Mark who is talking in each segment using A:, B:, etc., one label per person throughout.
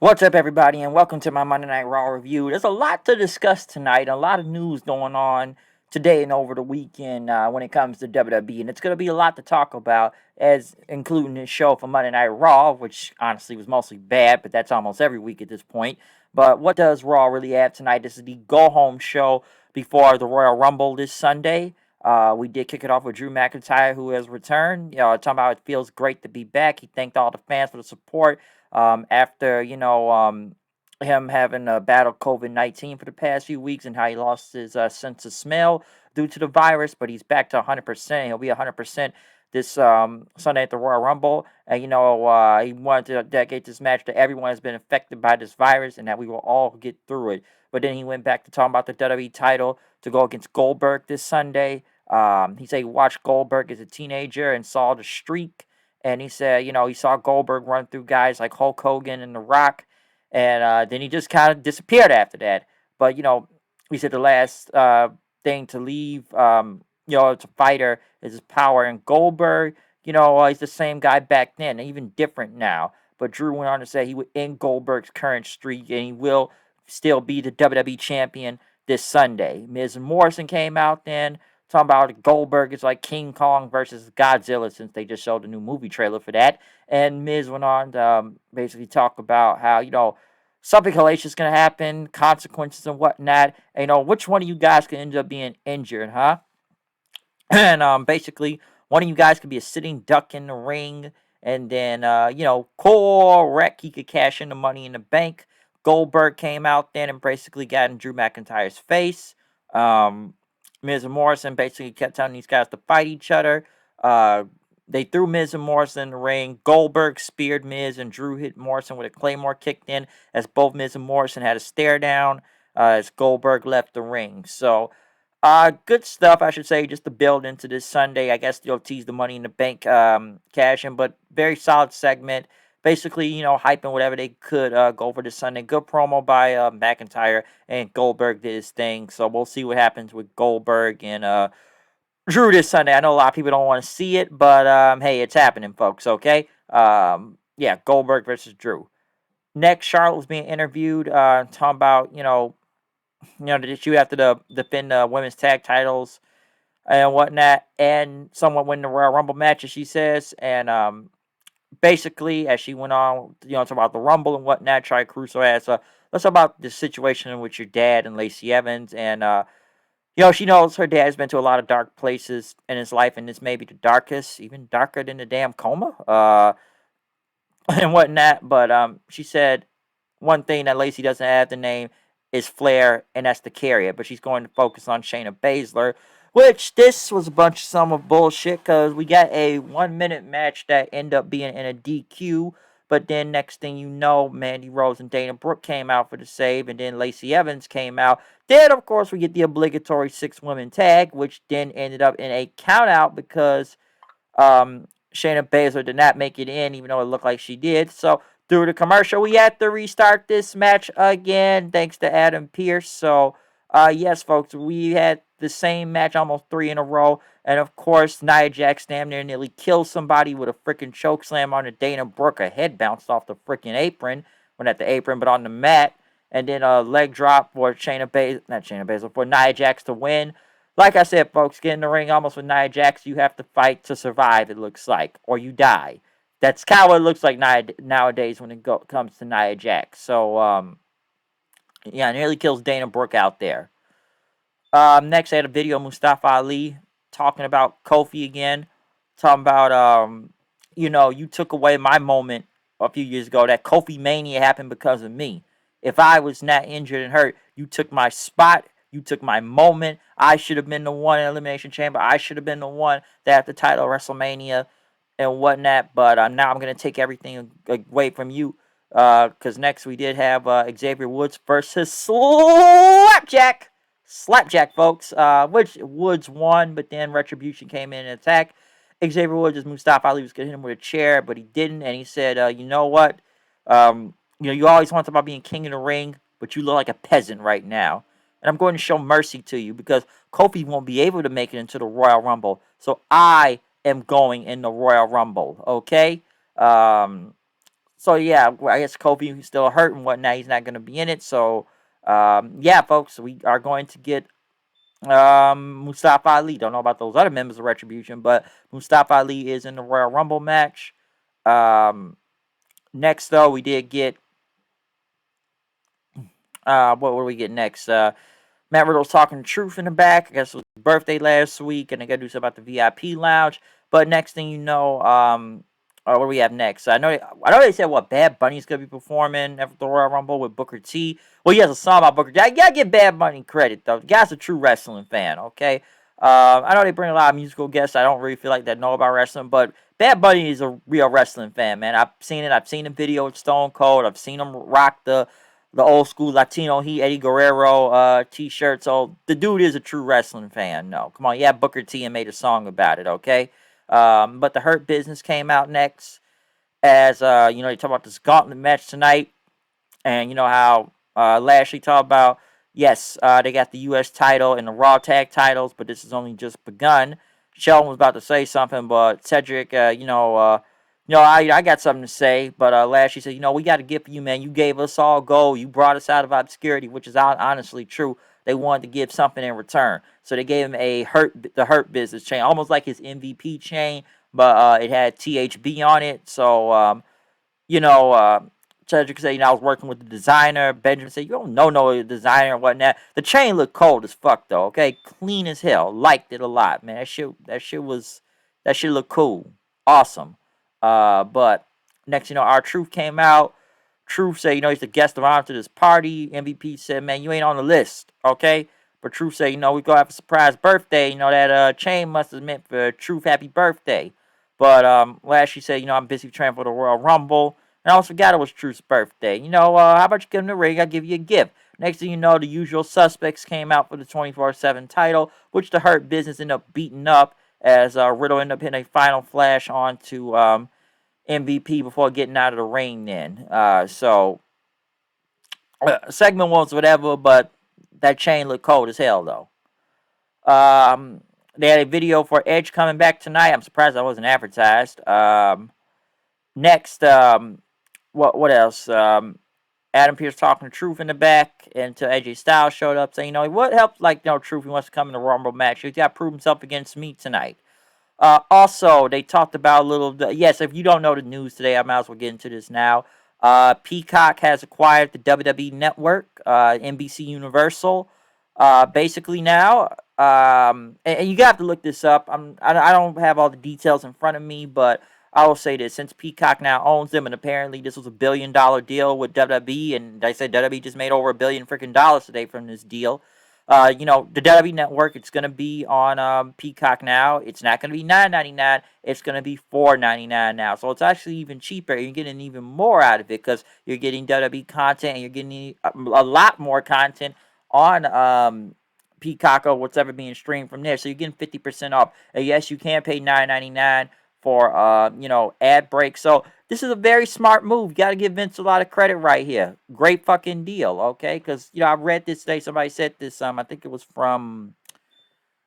A: What's up, everybody, and welcome to my Monday Night Raw review. There's a lot to discuss tonight, a lot of news going on today and over the weekend when it comes to WWE, and it's going to be a lot to talk about, as including this show for Monday Night Raw, which honestly was mostly bad, but that's almost every week at this point. But what does Raw really have tonight? This is the go-home show before the Royal Rumble this Sunday. We did kick it off with Drew McIntyre, who has returned. Talking about it feels great to be back. He thanked all the fans for the support after him having battled COVID-19 for the past few weeks and how he lost his sense of smell due to the virus, but he's back to 100%. He'll be 100% this Sunday at the Royal Rumble. And, he wanted to dedicate this match to everyone who's been affected by this virus and that we will all get through it. But then he went back to talking about the WWE title to go against Goldberg this Sunday. He said he watched Goldberg as a teenager and saw the streak. And he said, he saw Goldberg run through guys like Hulk Hogan and The Rock. And then he just kind of disappeared after that. But, he said the last thing to leave, as a fighter is his power. And Goldberg, he's the same guy back then, even different now. But Drew went on to say he would end Goldberg's current streak and he will still be the WWE champion this Sunday. Miz and Morrison came out then, talking about Goldberg is like King Kong versus Godzilla, since they just showed a new movie trailer for that. And Miz went on to basically talk about how, something hellacious is going to happen, consequences and whatnot. And, which one of you guys could end up being injured, huh? And basically, one of you guys could be a sitting duck in the ring. And then, correct, he could cash in the money in the bank. Goldberg came out then and basically got in Drew McIntyre's face. Miz and Morrison basically kept telling these guys to fight each other. They threw Miz and Morrison in the ring. Goldberg speared Miz and Drew hit Morrison with a Claymore kicked in as both Miz and Morrison had a stare down as Goldberg left the ring. So, good stuff, I should say, just to build into this Sunday. I guess they'll tease the Money in the Bank cash in, but very solid segment. Basically, hyping whatever they could go for this Sunday. Good promo by McIntyre, and Goldberg did his thing. So we'll see what happens with Goldberg and Drew this Sunday. I know a lot of people don't want to see it, but hey, it's happening, folks, okay? Yeah, Goldberg versus Drew. Next, Charlotte was being interviewed, talking about, that you have to defend the women's tag titles and whatnot, and someone win the Royal Rumble match, as she says. And basically, as she went on, talk about the Rumble and whatnot, Tri Crusoe asked, let's talk about the situation with your dad and Lacey Evans. And she knows her dad has been to a lot of dark places in his life, and this may be the darkest, even darker than the damn coma, and whatnot. But she said one thing that Lacey doesn't have the name is Flair, and that's the carrier. But she's going to focus on Shayna Baszler, which this was a bunch of some of bullshit because we got a 1 minute match that ended up being in a DQ. But then next thing you know, Mandy Rose and Dana Brooke came out for the save, and then Lacey Evans came out. Then, of course, we get the obligatory 6-woman tag, which then ended up in a countout because Shayna Baszler did not make it in, even though it looked like she did. So through the commercial, we had to restart this match again, thanks to Adam Pearce. So, yes, folks, we had the same match almost 3 in a row. And, of course, Nia Jax damn near nearly killed somebody with a freaking choke slam on the Dana Brooke. Her head bounced off the freaking apron. Well, not the apron, but on the mat. And then a leg drop for for Nia Jax to win. Like I said, folks, get in the ring almost with Nia Jax. You have to fight to survive, it looks like, or you die. That's kind of what it looks like nowadays when it comes to Nia Jax. So, yeah, nearly kills Dana Brooke out there. Next, I had a video of Mustafa Ali talking about Kofi again. Talking about, you took away my moment a few years ago. That Kofi Mania happened because of me. If I was not injured and hurt, you took my spot. You took my moment. I should have been the one in Elimination Chamber. I should have been the one that had the title of WrestleMania and whatnot. But now I'm going to take everything away from you. Because next we did have Xavier Woods versus Slapjack. Slapjack, folks. Which Woods won, but then Retribution came in and attacked. Xavier Woods, as Mustafa Ali was going to hit him with a chair, but he didn't. And he said, you know what? You always want about being king of the ring, but you look like a peasant right now. And I'm going to show mercy to you because Kofi won't be able to make it into the Royal Rumble. So I am going in the Royal Rumble, okay? So yeah, I guess Kofi is still hurt and whatnot. He's not going to be in it. So yeah, folks, we are going to get Mustafa Ali. Don't know about those other members of Retribution, but Mustafa Ali is in the Royal Rumble match. Next though, we did get what do we get next? Matt Riddle's talking truth in the back. I guess it was his birthday last week, and they got to do something about the VIP lounge. But next thing you know, what do we have next? I know they said what Bad Bunny's gonna be performing after the Royal Rumble with Booker T. Well, he has a song about Booker T. I gotta give Bad Bunny credit though. The guy's a true wrestling fan. Okay, I know they bring a lot of musical guests. I don't really feel like that know about wrestling, but Bad Bunny is a real wrestling fan, man. I've seen it. I've seen the video with Stone Cold. I've seen him rock the old school Latino Heat Eddie Guerrero t-shirt. So the dude is a true wrestling fan. No, come on, yeah, Booker T and made a song about it. Okay, but the Hurt Business came out next as they talk about this gauntlet match tonight, and you know how Lashley talked about yes, they got the U.S. title and the Raw tag titles, but this has only just begun. Sheldon was about to say something, but Cedric, I got something to say, but Lashley said, we got to give you, man. You gave us all gold. You brought us out of obscurity, which is honestly true. They wanted to give something in return, so they gave him the Hurt Business chain, almost like his MVP chain, but it had THB on it. So, you know, Cedric said, I was working with the designer. Benjamin said, you don't know no designer and whatnot. The chain looked cold as fuck though. Okay, clean as hell. Liked it a lot, man. That shit looked cool, awesome. But next, R-Truth came out. Truth said, he's the guest of honor to this party. MVP said, man, you ain't on the list, okay? But Truth said, we gonna have a surprise birthday. That chain must have meant for Truth happy birthday. But Lashley said, I'm busy training for the Royal Rumble. And I almost forgot it was Truth's birthday. How about you give him the ring? I'll give you a gift. Next thing you know, the usual suspects came out for the 24/7 title, which the Hurt Business ended up beating up as Riddle ended up hitting a final flash onto MVP before getting out of the ring then. Segment was whatever, but that chain looked cold as hell, though. They had a video for Edge coming back tonight. I'm surprised that wasn't advertised. Next, what else? Adam Pearce talking the truth in the back until AJ Styles showed up saying, what helped, Truth, he wants to come in the Rumble match. He's got to prove himself against me tonight. Also, they talked about yes, if you don't know the news today, I might as well get into this now. Peacock has acquired the WWE Network, NBC Universal, basically now. And you have to look this up. I don't have all the details in front of me, but I will say this: since Peacock now owns them, and apparently this was a $1 billion deal with WWE, and I said WWE just made over $1 billion freaking dollars today from this deal. The WWE Network, it's going to be on Peacock now. It's not going to be $9.99. It's going to be $4.99 now. So it's actually even cheaper. You're getting even more out of it because you're getting WWE content and you're getting a lot more content on Peacock or whatever being streamed from there. So you're getting 50% off. And yes, you can pay $9.99 for ad breaks. So this is a very smart move. You got to give Vince a lot of credit right here. Great fucking deal, okay? Because I read this today. Somebody said this. I think it was from,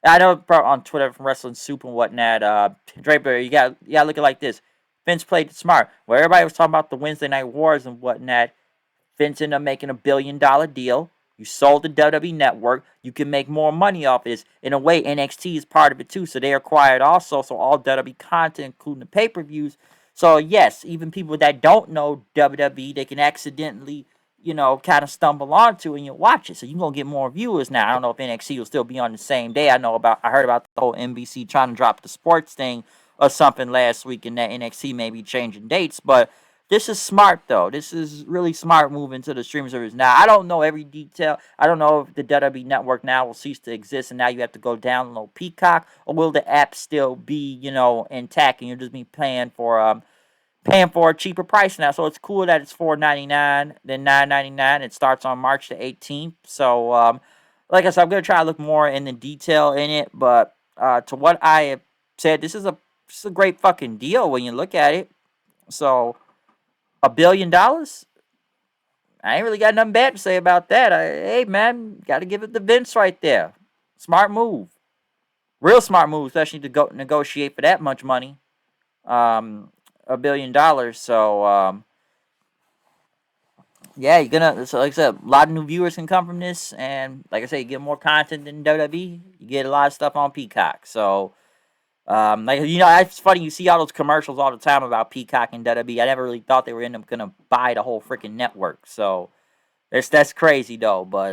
A: I know on Twitter from Wrestling Soup and whatnot. Draper, you got to look at it like this. Vince played it smart. Where everybody was talking about the Wednesday Night Wars and whatnot, Vince ended up making a $1 billion deal. You sold the WWE Network. You can make more money off this. In a way, NXT is part of it too. So they acquired also. So all WWE content, including the pay-per-views. So yes, even people that don't know WWE, they can accidentally, kind of stumble onto it and you watch it. So you're gonna get more viewers now. I don't know if NXT will still be on the same day. I heard about the whole NBC trying to drop the sports thing or something last week, and that NXT may be changing dates, but this is smart, though. This is really smart moving to the streaming service. Now, I don't know every detail. I don't know if the WWE Network now will cease to exist and now you have to go download Peacock, or will the app still be, intact and you'll just be paying for a cheaper price now. So it's cool that it's $4.99, then $9.99. It starts on March the 18th. So, like I said, I'm going to try to look more in the detail in it, but to what I have said, this is a great fucking deal when you look at it. So $1 billion? I ain't really got nothing bad to say about that. Hey, man, got to give it to Vince right there. Smart move. Real smart move, especially to go negotiate for that much money. $1 billion. So, Yeah, you're gonna. So like I said, a lot of new viewers can come from this, and like I said, you get more content than WWE. You get a lot of stuff on Peacock. So, like it's funny you see all those commercials all the time about Peacock and WWE. I never really thought they were end up gonna buy the whole freaking network. So that's crazy though, but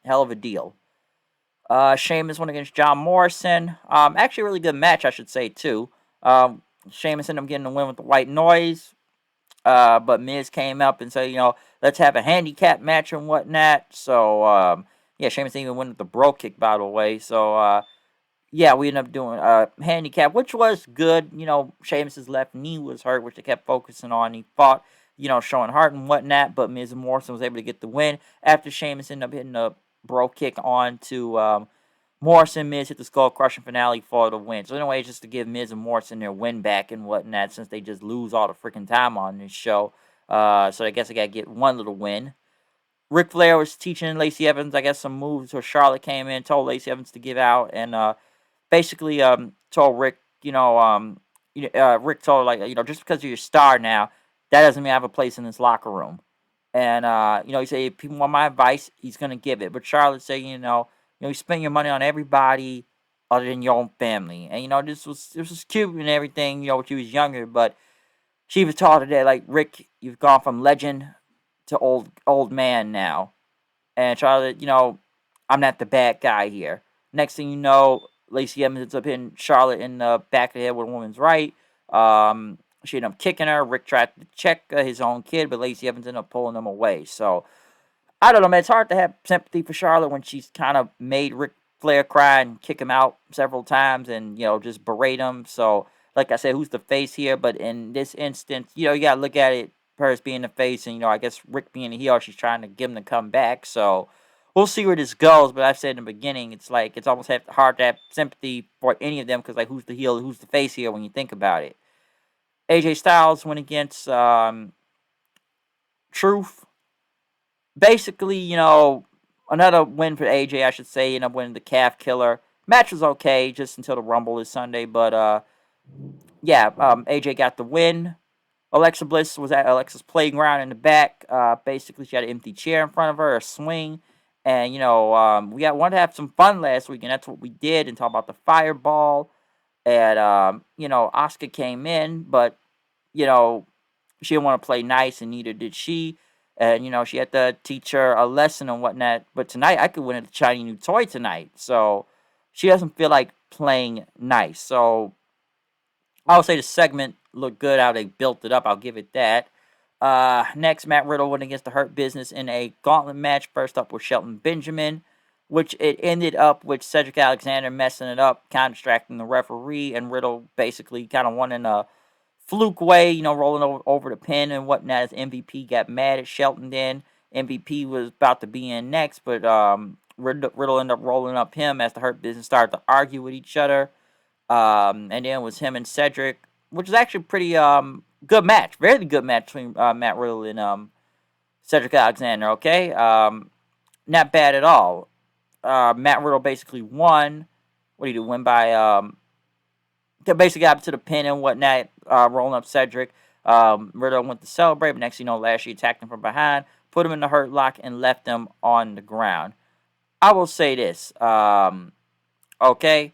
A: hell of a deal. Sheamus went against John Morrison. Actually, a really good match, I should say too. Sheamus ended up getting the win with the white noise. But Miz came up and said, let's have a handicap match and whatnot. So, yeah, Sheamus didn't even win with the bro kick, by the way. So, yeah, we ended up doing a handicap, which was good. Sheamus's left knee was hurt, which they kept focusing on. He fought, showing heart and whatnot, but Miz and Morrison was able to get the win after Sheamus ended up hitting a bro kick on to Morrison. Miz hit the skull crushing finale for the win. So anyway, just to give Miz and Morrison their win back and whatnot, since they just lose all the freaking time on this show. So I guess I gotta get one little win. Ric Flair was teaching Lacey Evans, I guess, some moves. So Charlotte came in, told Lacey Evans to give out, and basically told Rick, Rick told her, like, just because you're a star now, that doesn't mean I have a place in this locker room. And he said if people want my advice, he's gonna give it. But Charlotte said, you spend your money on everybody other than your own family. And this was cute and everything, when she was younger, but she was taught today, like, Rick, you've gone from legend to old man now. And Charlotte, I'm not the bad guy here. Next thing you know, Lacey Evans ends up hitting Charlotte in the back of the head with a woman's right. She ended up kicking her. Rick tried to check his own kid, but Lacey Evans ended up pulling him away. So, I don't know, man. It's hard to have sympathy for Charlotte when she's kind of made Ric Flair cry and kick him out several times and, just berate him. So, like I said, who's the face here? But in this instance, you got to look at it, her as being the face, and, I guess Rick being the heel, she's trying to get him to come back. So, we'll see where this goes. But I've said in the beginning, it's like it's almost hard to have sympathy for any of them because, like, who's the heel, who's the face here when you think about it. AJ Styles went against Truth. Basically, another win for AJ, I should say. Ended up winning the calf killer. Match was okay just until the Rumble this Sunday, but yeah, AJ got the win. Alexa Bliss was at Alexa's playground in the back. Basically, she had an empty chair in front of her, a swing, and wanted to have some fun last week, and that's what we did. And talk about the fireball, and Asuka came in, but she didn't want to play nice, and neither did she. And, she had to teach her a lesson and whatnot. But tonight, I could win a shiny new toy tonight. So, she doesn't feel like playing nice. So, I would say the segment looked good, how they built it up. I'll give it that. Next, Matt Riddle went against the Hurt Business in a gauntlet match. First up was Shelton Benjamin, which it ended up with Cedric Alexander messing it up, kind of distracting the referee, and Riddle basically kind of won in a fluke way, rolling over the pin and whatnot as MVP got mad at Shelton then. MVP was about to be in next, but Riddle ended up rolling up him as the Hurt Business started to argue with each other. And then it was him and Cedric, which was actually pretty good match. Very good match between Matt Riddle and Cedric Alexander, okay? Not bad at all. Matt Riddle basically won. What do you do? Win by basically got up to the pin and whatnot, rolling up Cedric. Riddle went to celebrate, but next thing you know, Lashley attacked him from behind, put him in the hurt lock, and left him on the ground. I will say this, okay?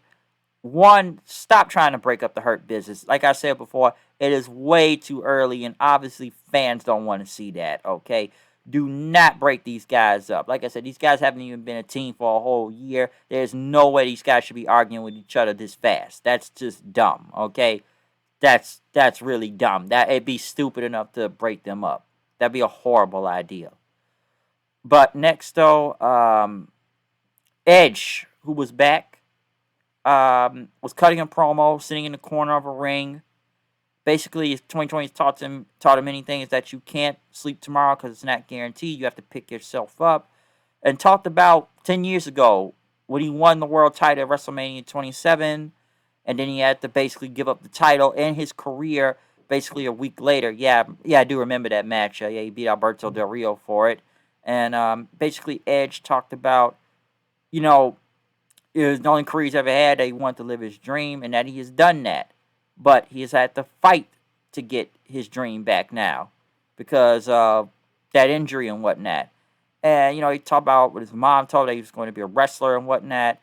A: One, stop trying to break up the Hurt Business. Like I said before, it is way too early, and obviously fans don't want to see that, okay? Do not break these guys up. Like I said, these guys haven't even been a team for a whole year. There's no way these guys should be arguing with each other this fast. That's just dumb, okay? That's really dumb. It'd be stupid enough to break them up. That'd be a horrible idea. But next, though, Edge, who was back, was cutting a promo, sitting in the corner of a ring. Basically, 2020 taught him many things, that you can't sleep tomorrow because it's not guaranteed. You have to pick yourself up. And talked about 10 years ago when he won the world title at WrestleMania 27, and then he had to basically give up the title and his career basically a week later. Yeah, I do remember that match. He beat Alberto Del Rio for it. And basically, Edge talked about, it was the only career he's ever had, that he wanted to live his dream, and that he has done that. But he has had to fight to get his dream back now because of that injury and whatnot. And, he talked about what his mom told him he was going to be a wrestler and whatnot.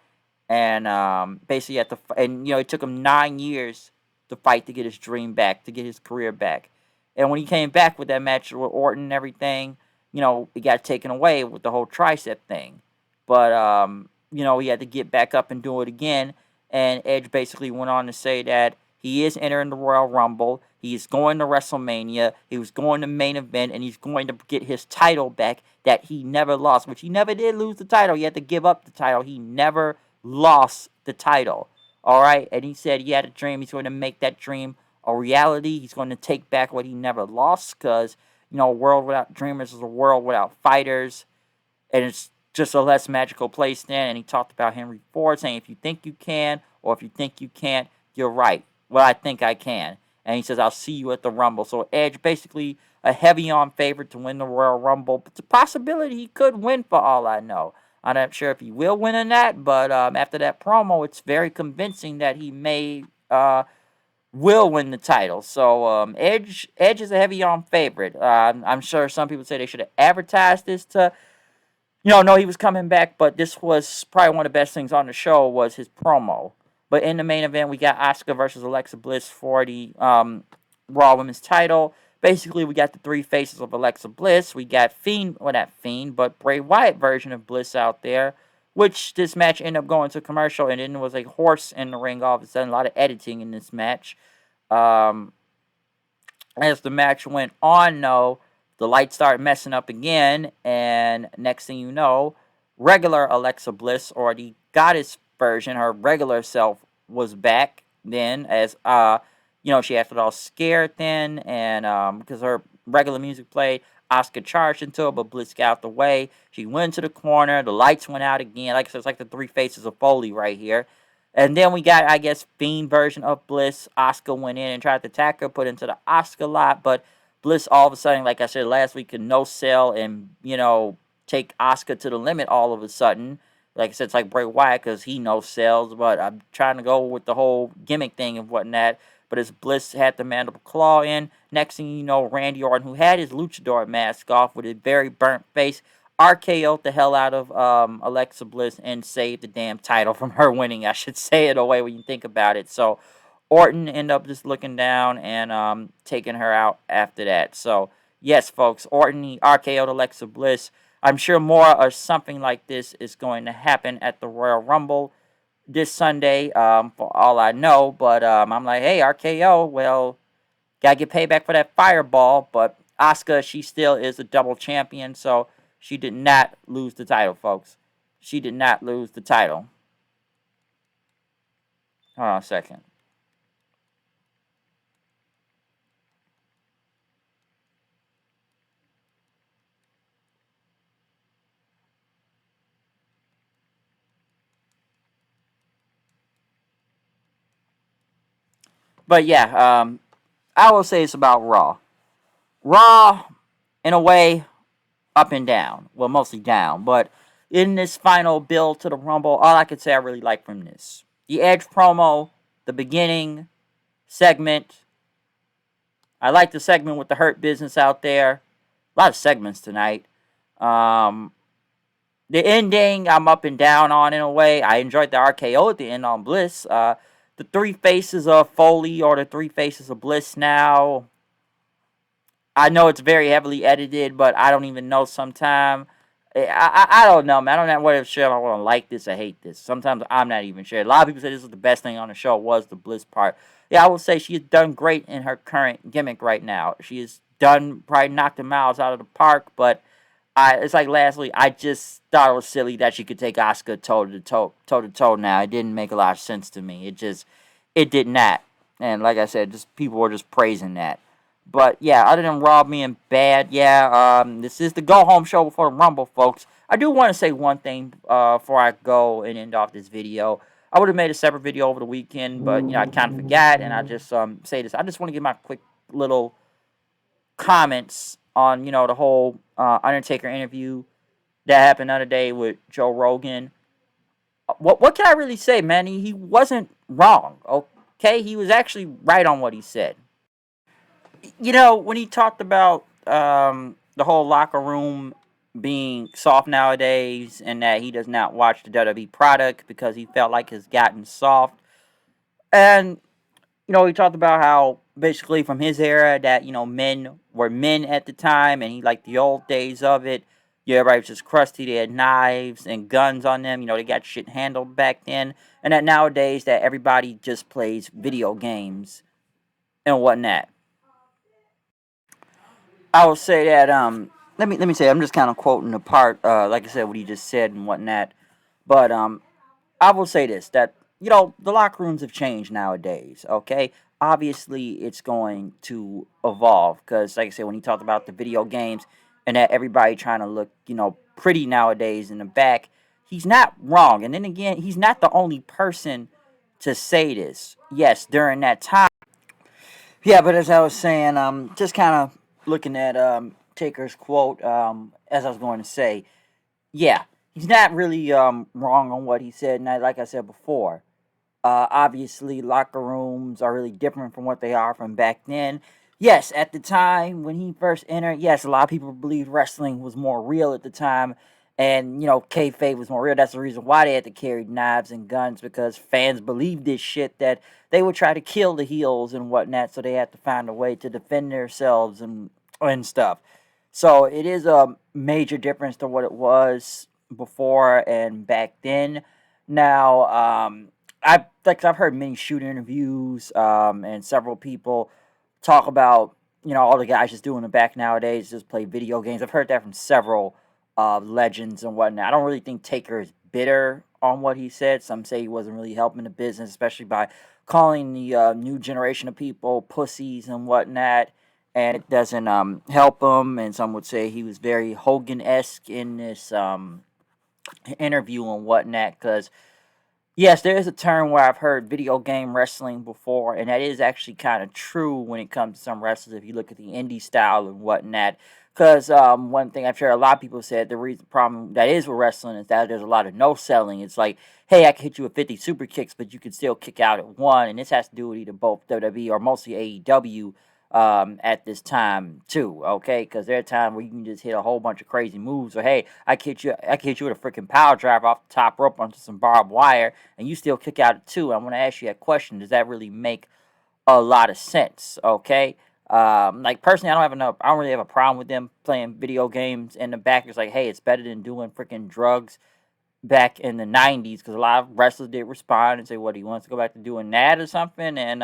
A: And basically, it took him 9 years to fight to get his dream back, to get his career back. And when he came back with that match with Orton and everything, it got taken away with the whole tricep thing. But, he had to get back up and do it again. And Edge basically went on to say that he is entering the Royal Rumble. He's going to WrestleMania. He was going to main event, and he's going to get his title back that he never lost, which he never did lose the title. He had to give up the title. He never lost the title. All right? And he said he had a dream. He's going to make that dream a reality. He's going to take back what he never lost because, a world without dreamers is a world without fighters. And it's just a less magical place then. And he talked about Henry Ford saying, if you think you can or if you think you can't, you're right. Well, I think I can. And he says, I'll see you at the Rumble. So Edge basically a heavy-on favorite to win the Royal Rumble. But it's a possibility he could win for all I know. I'm not sure if he will win in that, but after that promo, it's very convincing that he will win the title. So Edge is a heavy-on favorite. I'm sure some people say they should have advertised this to know he was coming back, but this was probably one of the best things on the show was his promo. But in the main event, we got Asuka versus Alexa Bliss for the Raw Women's title. Basically, we got the three faces of Alexa Bliss. We got but Bray Wyatt version of Bliss out there, which this match ended up going to commercial, and then there was a horse in the ring all of a sudden. A lot of editing in this match. As the match went on, though, the lights started messing up again, and next thing you know, regular Alexa Bliss, or the goddess version, her regular self, was back then as, she acted all scared then, and because her regular music played, Asuka charged into her, but Bliss got out the way. She went to the corner, the lights went out again. Like I said, it's like the three faces of Foley right here. And then we got, I guess, Fiend version of Bliss. Asuka went in and tried to attack her, put into the Asuka lot, but Bliss all of a sudden, like I said last week, could no-sell and, take Asuka to the limit all of a sudden. Like I said, it's like Bray Wyatt because he no-sells, but I'm trying to go with the whole gimmick thing and whatnot. But as Bliss had the mandible claw in, next thing you know, Randy Orton, who had his luchador mask off with a very burnt face, RKO'd the hell out of Alexa Bliss and saved the damn title from her winning, I should say it away when you think about it. So Orton ended up just looking down and taking her out after that. So, yes, folks, Orton, he RKO'd Alexa Bliss. I'm sure more or something like this is going to happen at the Royal Rumble this Sunday, for all I know. But I'm like, hey, RKO, well, got to get payback for that fireball. But Asuka, she still is a double champion, so she did not lose the title, folks. She did not lose the title. Hold on a second. But yeah, I will say it's about Raw. Raw, in a way, up and down. Well, mostly down. But in this final build to the Rumble, all I could say I really like from this. The Edge promo, the beginning segment. I like the segment with the Hurt Business out there. A lot of segments tonight. The ending, I'm up and down on in a way. I enjoyed the RKO at the end on Bliss. The three faces of Foley or the three faces of Bliss now. I know it's very heavily edited, but I don't even know sometimes. I don't know, man. I don't know whether sure I want to like this or hate this. Sometimes I'm not even sure. A lot of people say this is the best thing on the show was the Bliss part. Yeah, I will say she has done great in her current gimmick right now. She has done, probably knocked the miles out of the park, but it's like lastly, I just thought it was silly that she could take Asuka toe to toe now. It didn't make a lot of sense to me. It did not. And like I said, just people were just praising that. But yeah, other than Raw being bad, this is the go home show before the Rumble, folks. I do want to say one thing before I go and end off this video. I would have made a separate video over the weekend, but I kind of forgot, and I just say this. I just want to give my quick little comments on the whole Undertaker interview that happened the other day with Joe Rogan. What can I really say, man? He wasn't wrong, okay? He was actually right on what he said. When he talked about the the whole locker room being soft nowadays, and that he does not watch the WWE product because he felt like it's gotten soft. And he talked about how basically from his era that men were men at the time, and he liked the old days of it. Yeah, everybody was just crusty. They had knives and guns on them. They got shit handled back then, and that nowadays that everybody just plays video games and whatnot. I will say that let me say I'm just kind of quoting the part like I said what he just said and whatnot, but I will say this that the locker rooms have changed nowadays. Okay, obviously it's going to evolve because like I said when he talked about the video games and that everybody trying to look pretty nowadays in the back, he's not wrong. And then again, he's not the only person to say this. Yes, during that time. Yeah, but as I was saying, just kind of looking at Taker's quote, as I was going to say, yeah, he's not really wrong on what he said. And like I said before, obviously locker rooms are really different from what they are from back then. Yes, at the time when he first entered, yes, a lot of people believed wrestling was more real at the time, and kayfabe was more real. That's the reason why they had to carry knives and guns because fans believed this shit that they would try to kill the heels and whatnot, so they had to find a way to defend themselves and stuff. So it is a major difference to what it was before and back then. Now, I've heard many shoot interviews, and several people talk about all the guys just doing it back nowadays just play video games. I've heard that from several legends and whatnot. I don't really think Taker is bitter on what he said. Some say he wasn't really helping the business, especially by calling the new generation of people pussies and whatnot. And it doesn't help him. And some would say he was very Hogan-esque in this interview and whatnot. Because, yes, there is a term where I've heard video game wrestling before. And that is actually kind of true when it comes to some wrestlers. If you look at the indie style and whatnot. Because one thing I'm sure a lot of people said, the reason problem that is with wrestling is that there's a lot of no selling. It's like, hey, I can hit you with 50 super kicks, but you can still kick out at one. And this has to do with either both WWE or mostly AEW at this time too. Okay, because there are times where you can just hit a whole bunch of crazy moves. Or hey, I can hit you with a freaking power driver off the top rope onto some barbed wire, and you still kick out at two. I want to ask you that question: does that really make a lot of sense? Okay. Like personally, I don't really have a problem with them playing video games in the back. It's like, hey, it's better than doing freaking drugs back in the 90s because a lot of wrestlers did respond and say, what, he wants to go back to doing that or something? And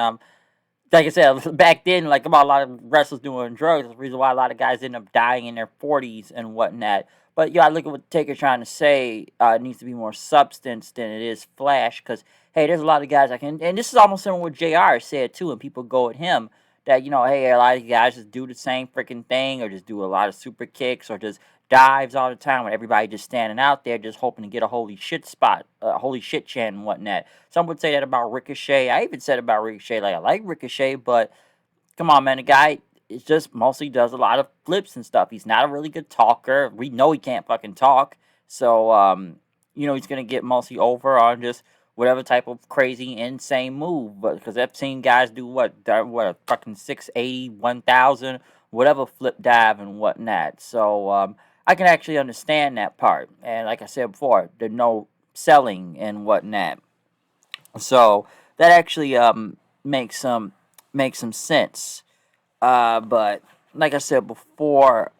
A: like I said, back then, like about a lot of wrestlers doing drugs. That's the reason why a lot of guys end up dying in their 40s and whatnot. But yeah, I look at what Taker's trying to say. It needs to be more substance than it is flash. Because hey, there's a lot of guys I can, and this is almost similar to what Jr. said too. And people go at him that hey, a lot of guys just do the same freaking thing, or just do a lot of super kicks, or just dives all the time, when everybody just standing out there just hoping to get a holy shit spot, holy shit chant and whatnot. Some would say that about Ricochet. I even said about Ricochet, like I like Ricochet, but come on, man, the guy is just mostly does a lot of flips and stuff. He's not a really good talker. We know he can't fucking talk, so he's gonna get mostly over on just whatever type of crazy, insane move. But because I've seen guys do what a fucking 680, 1000, whatever flip dive and whatnot. So I can actually understand that part. And like I said before, there's no selling and whatnot. So that actually makes some sense. But like I said before,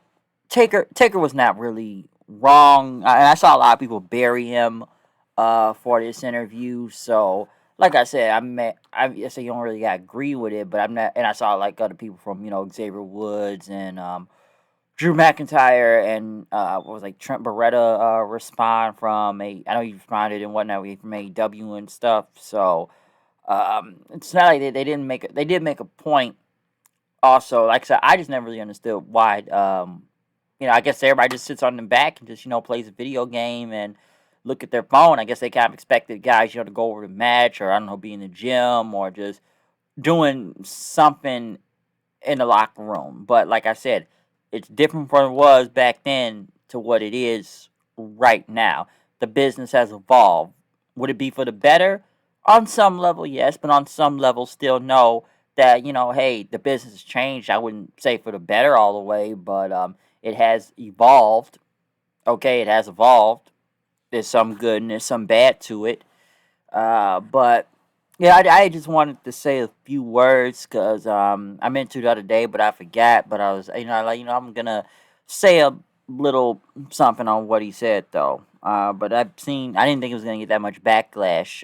A: Taker was not really wrong. I saw a lot of people bury him for this interview. So like I said, I say you don't really gotta agree with it, but I'm not. And I saw like other people from Xavier Woods and Drew McIntyre and what was like Trent Beretta respond from I know he responded and whatnot from AEW and stuff. So it's not like they didn't make it. They did make a point. Also, like I said, I just never really understood why. I guess everybody just sits on the back and just plays a video game and look at their phone. I guess they kind of expected guys to go over the match, or I don't know, be in the gym, or just doing something in the locker room. But like I said, it's different from what it was back then to what it is right now. The business has evolved. Would it be for the better? On some level, yes, but on some level, still no. That hey, the business has changed. I wouldn't say for the better all the way, but it has evolved. Okay, it has evolved. There's some good and there's some bad to it. But yeah, I just wanted to say a few words because I meant to the other day, but I forgot. But I was, I'm gonna say a little something on what he said though. But I didn't think it was gonna get that much backlash.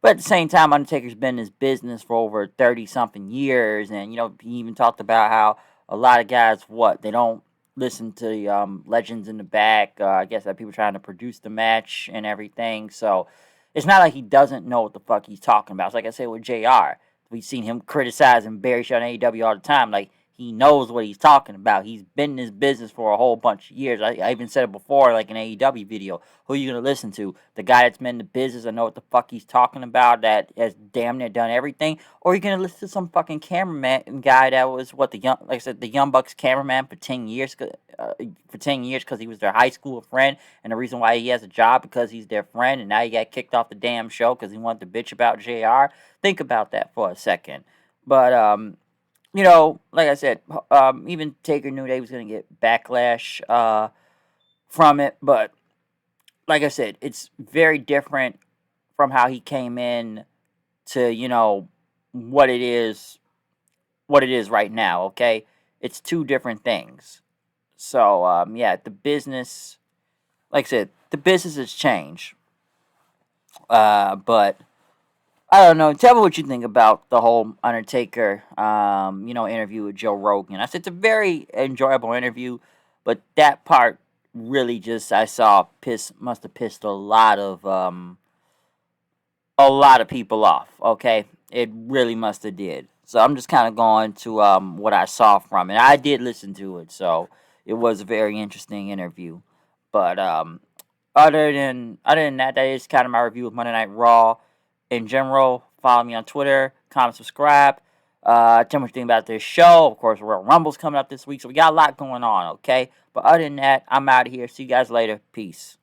A: But at the same time, Undertaker's been in this business for over 30 something years, and he even talked about how a lot of guys, they don't listen to the legends in the back. I guess that people trying to produce the match and everything. So it's not like he doesn't know what the fuck he's talking about. It's like I said with JR. We've seen him criticizing Barry Shaw on AEW all the time. Like, he knows what he's talking about. He's been in this business for a whole bunch of years. I even said it before, like an AEW video. Who are you going to listen to? The guy that's been in the business and know what the fuck he's talking about, that has damn near done everything? Or are you going to listen to some fucking cameraman guy that was, like I said, the Young Bucks cameraman for 10 years? For 10 years because he was their high school friend, and the reason why he has a job because he's their friend, and now he got kicked off the damn show because he wanted to bitch about JR. Think about that for a second. But like I said, even Taker knew they was gonna get backlash from it, but like I said, it's very different from how he came in to what it is right now. Okay, it's two different things. So yeah, the business, like I said, the business has changed. But I don't know. Tell me what you think about the whole Undertaker, interview with Joe Rogan. I said it's a very enjoyable interview, but that part really just I saw must have pissed a lot of people off. Okay, it really must have did. So I'm just kind of going to what I saw from it. I did listen to it, so it was a very interesting interview. But other than that, that is kind of my review of Monday Night Raw in general. Follow me on Twitter, comment, subscribe. Tell me what you think about this show. Of course, Royal Rumble's coming up this week, so we got a lot going on. Okay, but other than that, I'm out of here. See you guys later. Peace.